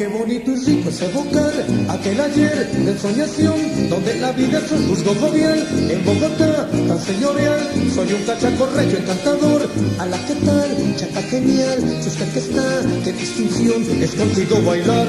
qué bonito y rico es evocar aquel ayer de ensoñación, donde la vida es un juzgo jovial. En Bogotá, tan señorial, soy un cachaco regio encantador. A la que tal, chata genial, si usted que está, qué distinción, es contigo bailar.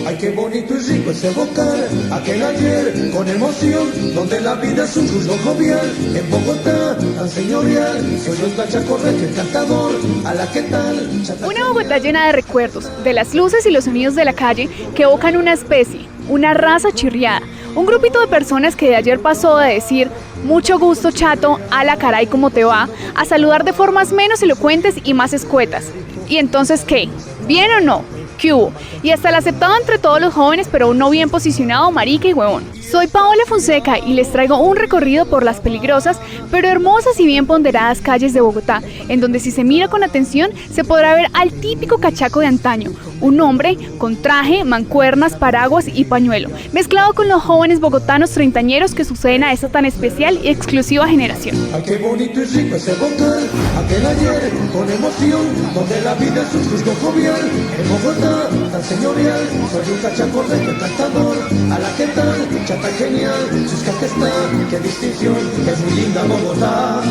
Ay, qué bonito y rico es evocar aquel ayer con emoción, donde la vida es un juzgo jovial. En Bogotá, tan señorial, soy un cachaco regio encantador. A la que tal, chata Una Bogotá llena de recuerdos, de las luces y los sonidos de la calle que evocan una especie, una raza chirriada, un grupito de personas que de ayer pasó de decir mucho gusto chato, a la caray cómo te va, a saludar de formas menos elocuentes y más escuetas. ¿Y entonces qué? ¿Bien o no? ¿Qué hubo? Y hasta el aceptado entre todos los jóvenes, pero aún no bien posicionado, marica y huevón. Soy Paola Fonseca y les traigo un recorrido por las peligrosas, pero hermosas y bien ponderadas calles de Bogotá, en donde si se mira con atención, se podrá ver al típico cachaco de antaño, un hombre con traje, mancuernas, paraguas y pañuelo, mezclado con los jóvenes bogotanos treintañeros que suceden a esta tan especial y exclusiva generación. Ay, qué bonito y rico es evocar aquel ayer con emoción, donde la vida es un juzgo jovial. En Bogotá, tan señorial, soy un cachaco regio encantador. A la que tal, chata genial, chusca que está, qué distinción, es muy linda Bogotá.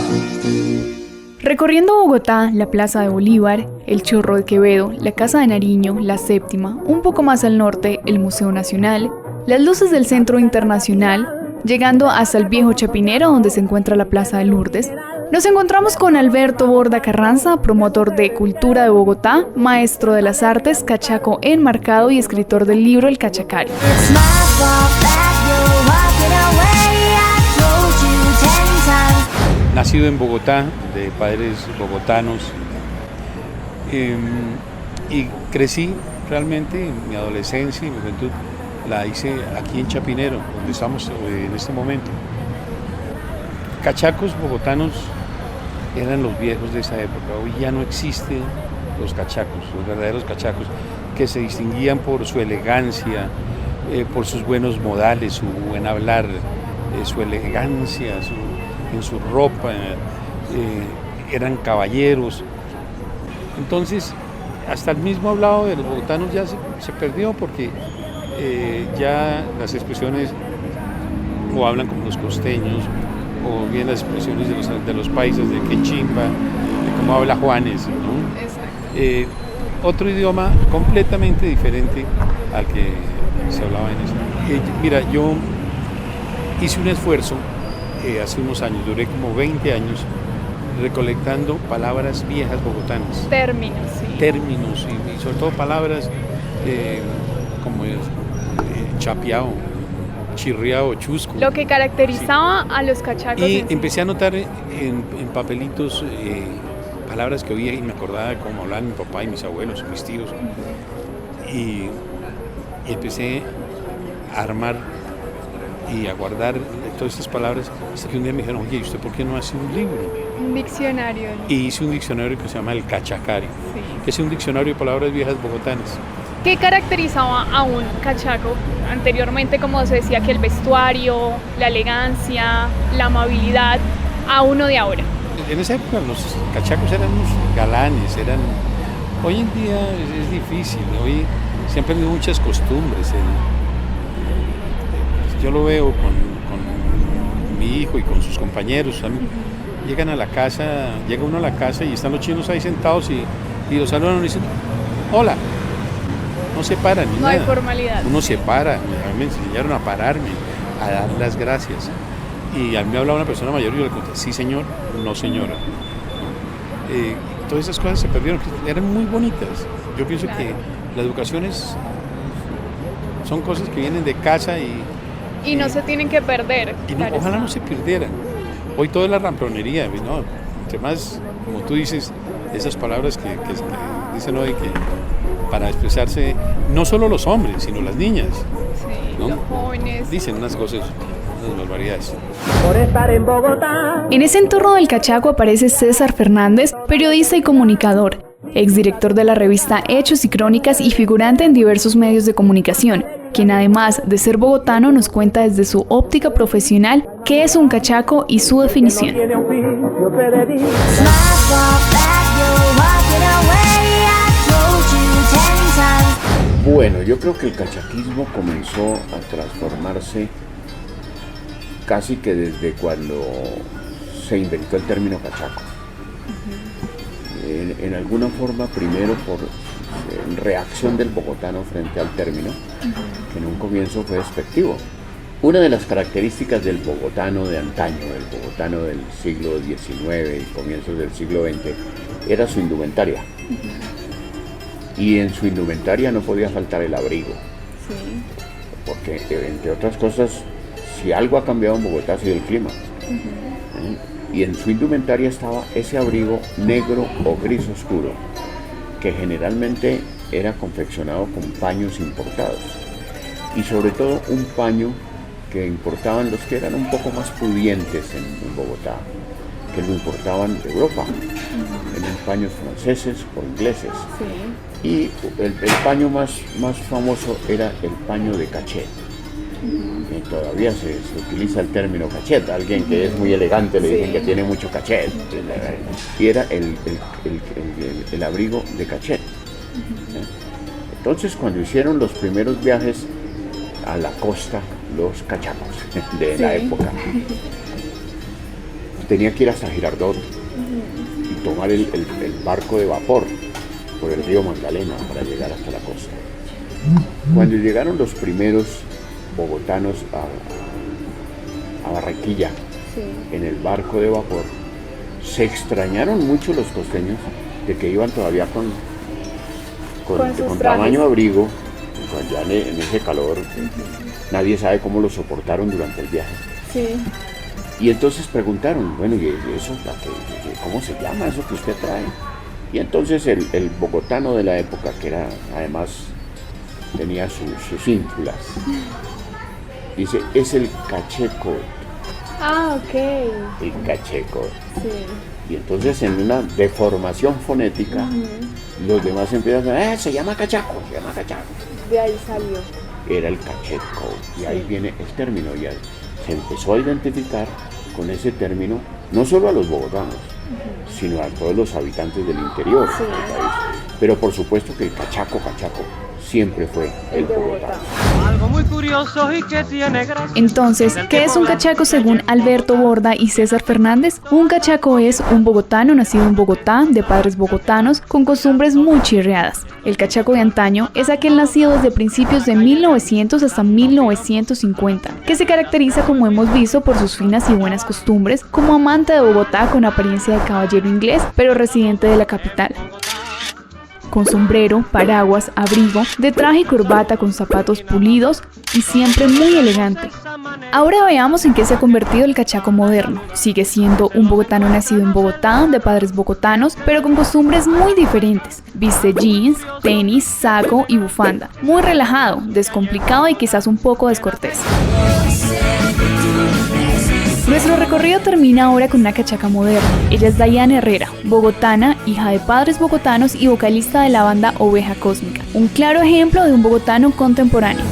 Recorriendo Bogotá, la Plaza de Bolívar, el Chorro de Quevedo, la Casa de Nariño, la Séptima, un poco más al norte, el Museo Nacional, las luces del Centro Internacional, llegando hasta el Viejo Chapinero, donde se encuentra la Plaza de Lourdes, nos encontramos con Alberto Borda Carranza, promotor de Cultura de Bogotá, maestro de las artes, cachaco enmarcado y escritor del libro El Cachacario. Nacido en Bogotá, de padres bogotanos, y crecí realmente, mi adolescencia y mi juventud la hice aquí en Chapinero, donde estamos en este momento. Cachacos bogotanos eran los viejos de esa época, hoy ya no existen los cachacos, los verdaderos cachacos, que se distinguían por su elegancia, por sus buenos modales, su buen hablar, su elegancia, en su ropa, eran caballeros. Entonces, hasta el mismo hablado de los bogotanos ya se perdió, porque ya las expresiones o hablan como los costeños, o bien las expresiones de los paisas, de que chimba, de cómo habla Juanes, ¿no? Otro idioma completamente diferente al que se hablaba en eso. Mira, yo hice un esfuerzo hace unos años, duré como 20 años recolectando palabras viejas bogotanas. Términos, sí. Términos y sobre todo palabras como chapeado, chirriado, chusco. Lo que caracterizaba a los cachacos. Y empecé a notar en papelitos palabras que oía y me acordaba de cómo hablaban mi papá y mis abuelos, mis tíos. Y empecé a armar y a guardar todas estas palabras, hasta que un día me dijeron, oye, ¿y usted por qué no hace un libro? Un diccionario. Y hice un diccionario que se llama El Cachacario, Sí. que es un diccionario de palabras viejas bogotanas. ¿Qué caracterizaba a un cachaco anteriormente, como se decía, que el vestuario, la elegancia, la amabilidad, a uno de ahora? En esa época los cachacos eran unos galanes, hoy en día es difícil, hoy se han perdido muchas costumbres. Yo lo veo con mi hijo y con sus compañeros. Llegan a la casa, llega uno a la casa y están los chinos ahí sentados y los saludan y dicen, hola. No se paran ni nada. No hay formalidad. Uno se para, me enseñaron a pararme, a dar las gracias. Y a mí me hablaba una persona mayor y yo le conté, sí señor, no señora. Todas esas cosas se perdieron, eran muy bonitas. Yo pienso que la educación son cosas que vienen de casa y no se tienen que perder. Y no, ojalá no se perdieran. Hoy todo es la ramplonería, ¿no? Entre más, como tú dices, esas palabras que dicen hoy que para expresarse, no solo los hombres, sino las niñas. Sí, ¿no? los jóvenes. Dicen unas cosas, unas barbaridades. Por estar en Bogotá. En ese entorno del cachaco aparece César Fernández, periodista y comunicador, exdirector de la revista Hechos y Crónicas y figurante en diversos medios de comunicación, quien además de ser bogotano nos cuenta desde su óptica profesional qué es un cachaco y su definición. Bueno, yo creo que el cachaquismo comenzó a transformarse casi que desde cuando se inventó el término cachaco. En alguna forma, primero por reacción del bogotano frente al término, que en un comienzo fue despectivo. Una de las características del bogotano de antaño, del bogotano del siglo XIX y comienzos del siglo XX, era su indumentaria. Y en su indumentaria no podía faltar el abrigo. Sí. Porque, entre otras cosas, si algo ha cambiado en Bogotá ha sido el clima. Y en su indumentaria estaba ese abrigo negro o gris oscuro, que generalmente era confeccionado con paños importados. Y sobre todo un paño que importaban los que eran un poco más pudientes en Bogotá, que lo importaban de Europa. Eran paños franceses o ingleses. Sí. Y el paño más famoso era el paño de cachet. Y todavía se utiliza el término cachet. Alguien que es muy elegante le dicen que tiene mucho cachet. Y era el abrigo de cachet. Entonces, cuando hicieron los primeros viajes a la costa, los cachacos de la época, tenía que ir hasta Girardot y tomar el barco de vapor por el río Magdalena para llegar hasta la costa. Cuando llegaron los primeros bogotanos a Barranquilla, en el barco de vapor, se extrañaron mucho los costeños de que iban todavía con tamaño abrigo, ya en ese calor. Nadie sabe cómo lo soportaron durante el viaje. Sí. Y entonces preguntaron, bueno, ¿y eso, cómo se llama eso que usted trae? Y entonces el bogotano de la época, que era, además, tenía sus ínfulas, dice, es el cacheco. Ah, ok. El cacheco. Sí. Y entonces en una deformación fonética, los demás empiezan a decir, se llama cachaco, se llama cachaco. De ahí salió. Era el cacheco. Y ahí viene el término. Ya se empezó a identificar con ese término, no solo a los bogotanos, sino a todos los habitantes del interior del país. Pero por supuesto que el cachaco siempre fue el bogotano. Algo muy curioso y que tiene gracia. Entonces, ¿qué es un cachaco según Alberto Borda y César Fernández? Un cachaco es un bogotano nacido en Bogotá, de padres bogotanos, con costumbres muy chirriadas. El cachaco de antaño es aquel nacido desde principios de 1900 hasta 1950, que se caracteriza, como hemos visto, por sus finas y buenas costumbres, como amante de Bogotá con apariencia de caballero inglés, pero residente de la capital. Con sombrero, paraguas, abrigo, de traje y corbata con zapatos pulidos y siempre muy elegante. Ahora veamos en qué se ha convertido el cachaco moderno. Sigue siendo un bogotano nacido en Bogotá, de padres bogotanos, pero con costumbres muy diferentes. Viste jeans, tenis, saco y bufanda. Muy relajado, descomplicado y quizás un poco descortés. Nuestro recorrido termina ahora con una cachaca moderna. Ella es Dayana Herrera, bogotana, hija de padres bogotanos y vocalista de la banda Oveja Cósmica. Un claro ejemplo de un bogotano contemporáneo.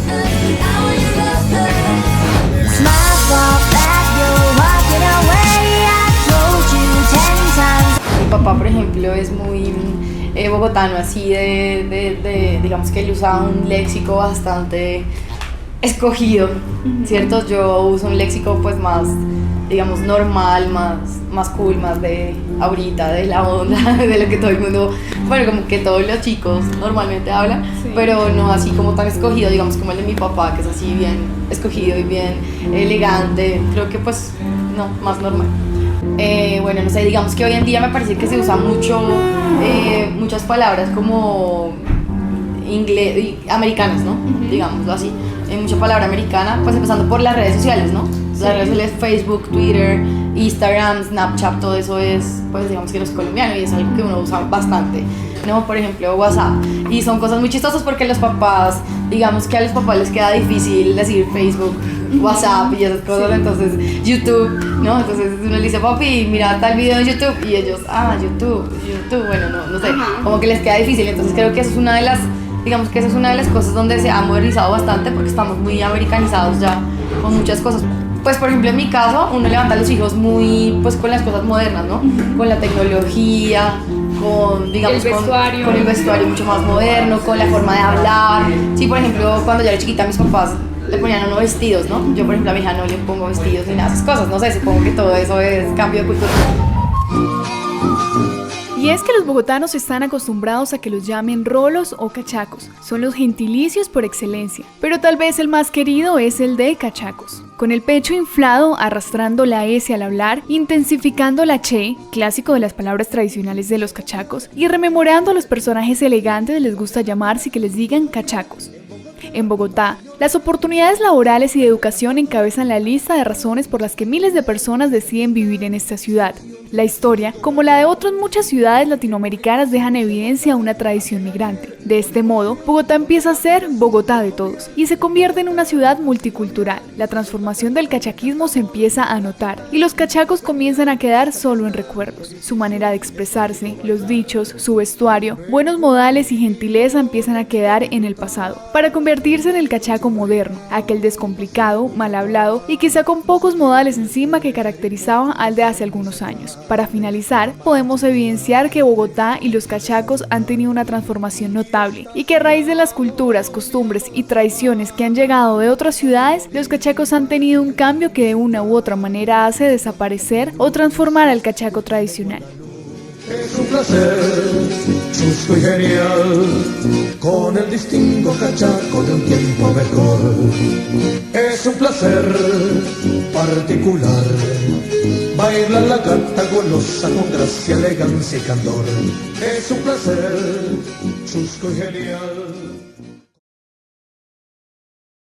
Mi papá, por ejemplo, es muy bogotano, así digamos que él usa un léxico bastante escogido, ¿cierto? Yo uso un léxico pues más, digamos, normal, más cool, más de ahorita, de la onda, de lo que todo el mundo, bueno, como que todos los chicos normalmente hablan, pero no así como tan escogido, digamos, como el de mi papá, que es así bien escogido y bien elegante, creo que pues, no, más normal. Bueno, no sé, digamos que hoy en día me parece que se usa mucho, muchas palabras como inglés, americanas, ¿no? Digámoslo así. Mucha palabra americana, pues empezando por las redes sociales, ¿no? Las redes sociales, Facebook, Twitter, Instagram, Snapchat, todo eso es, pues digamos que no es colombiano y es algo que uno usa bastante, ¿no? Por ejemplo, WhatsApp. Y son cosas muy chistosas porque los papás, digamos que a los papás les queda difícil decir Facebook, WhatsApp y esas cosas, entonces YouTube, ¿no? Entonces uno le dice, papi, mira tal video en YouTube y ellos, YouTube, bueno, no sé, como que les queda difícil, entonces creo que eso es una de las, digamos que esa es una de las cosas donde se ha modernizado bastante porque estamos muy americanizados ya con muchas cosas. Pues por ejemplo en mi caso uno levanta a los hijos muy pues con las cosas modernas, ¿no? Con la tecnología, digamos, El vestuario. con el vestuario mucho más moderno, con la forma de hablar. Sí, por ejemplo, cuando yo era chiquita, mis papás le ponían a uno vestidos, ¿no? Yo, por ejemplo, a mi hija no le pongo vestidos ni nada de esas cosas. No sé, supongo que todo eso es cambio de cultura. Y es que los bogotanos están acostumbrados a que los llamen rolos o cachacos. Son los gentilicios por excelencia. Pero tal vez el más querido es el de cachacos. Con el pecho inflado, arrastrando la S al hablar, intensificando la che, clásico de las palabras tradicionales de los cachacos, y rememorando a los personajes elegantes les gusta llamarse y que les digan cachacos. En Bogotá, las oportunidades laborales y de educación encabezan la lista de razones por las que miles de personas deciden vivir en esta ciudad. La historia, como la de otras muchas ciudades latinoamericanas, deja en evidencia una tradición migrante. De este modo, Bogotá empieza a ser Bogotá de todos y se convierte en una ciudad multicultural. La transformación del cachaquismo se empieza a notar y los cachacos comienzan a quedar solo en recuerdos. Su manera de expresarse, los dichos, su vestuario, buenos modales y gentileza empiezan a quedar en el pasado, para convertirse en el cachaco moderno, aquel descomplicado, mal hablado y quizá con pocos modales encima que caracterizaba al de hace algunos años. Para finalizar, podemos evidenciar que Bogotá y los cachacos han tenido una transformación notable y que a raíz de las culturas, costumbres y tradiciones que han llegado de otras ciudades, los cachacos han tenido un cambio que de una u otra manera hace desaparecer o transformar al cachaco tradicional. Es un placer, chusco y genial, con el distingo cachaco de un tiempo mejor. Es un placer particular, bailar la gata golosa con gracia, elegancia y candor. Es un placer, chusco y genial.